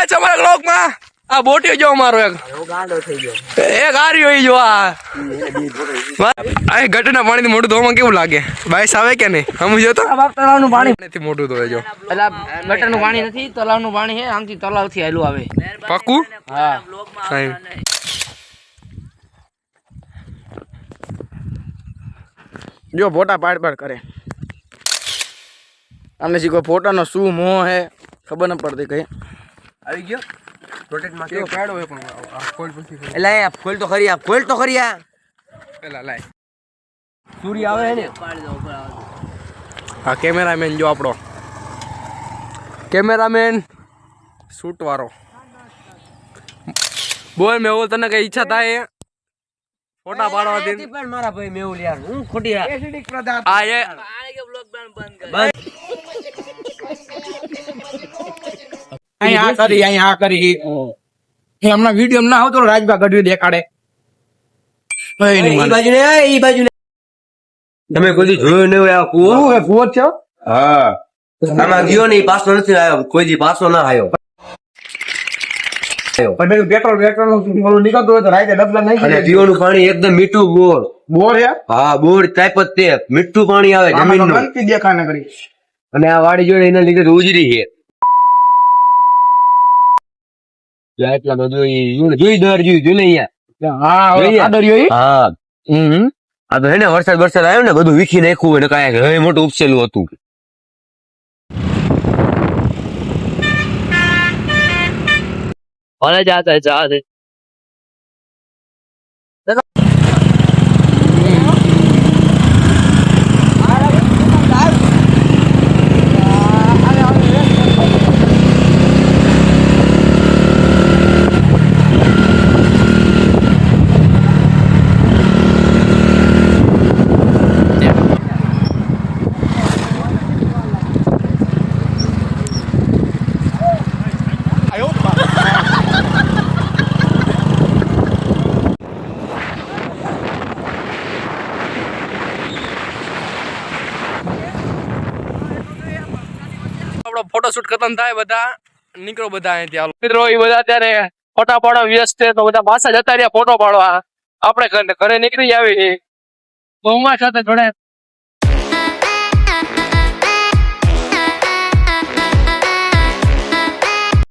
સ્વાગત છે અમારા બ્લોગમાં। આ બોટીઓ જો અમારો એક ગાંડો થઈ ગયો એક આર્યો ઈ જો આ ગટરના પાણીથી મોઢું ધોવામાં કેવું લાગે બાઈસ આવે કે નહીં સમજો તો તલાવનું પાણી નથી મોઢું ધોવે જો એટલે ગટરનું પાણી નથી તલાવનું પાણી છે આમથી તલાવથી આયલું આવે પાકું હા જો ફોટા પાડ કરે આમને શીખો ફોટાનો શું મોહ હે ખબર ન પડતી કઈ આવી ગયો પ્રોટેક્ટમાં કેવો પાડો હે પણ આ ફોલ પછી એટલે આ ફોલ તો ખરી આ ફોલ તો ખરી આ પેલા લાય સૂર્ય આવે ને આ કેમેરામેન જો આપણો કેમેરામેન શૂટ વાળો બોલ મેં તને કઈ ઈચ્છા થાય ફોટા પાડવાથી પણ મારા ભાઈ મેહુલ યાર હું ખોટી એસિડિક પદાર્થ આ એ બ્લોગ બંધ અહીં આ કરી એ હમણાં વિડીયો ના આવતો રાજભા ગઢવી દેખાડે ઈ બાજુ ને તમે કોઈ દી જોયું નહીં હોય આ કુવો કુવો છે હા આમાં ગયો નહીં પાછો નથી આવ્યો કોઈ દી પાછો ના આવ્યો પણ પેટ્રોલ નીકળતું હોય તો રાતે ડબલા અને નાખી પીવાનું પાણી એકદમ મીઠું બોર બોર હે હા બોર ટાઈપ જ તે મીઠું પાણી આવે જમીનનું ગંદકી દેખાને કરી અને આ વાડી જોડે એના લીધે ઉજરી છે એટલા બધું જોઈ દર જોઈ ને અહીંયા હા આદર્યો ઈ હા આ તો હે ને વરસાદ આવ્યો ને બધું વીખી નાખ્યું હોય ને કાંઈ હવે મોટું ઉપસેલું હતું ભલે જાતા જાતે ફોટોશૂટ ખતમ થાય બધા નીકળો બધા અહીંથી હાલો મિત્રો એ બધા અત્યારે ફોટા પાડવા વ્યસ્ત છે તો બધા પાછા જતા રહ્યા ફોટો પાડવા આપણે ઘરે નીકળી આવી બહુમાં સાથે જોડે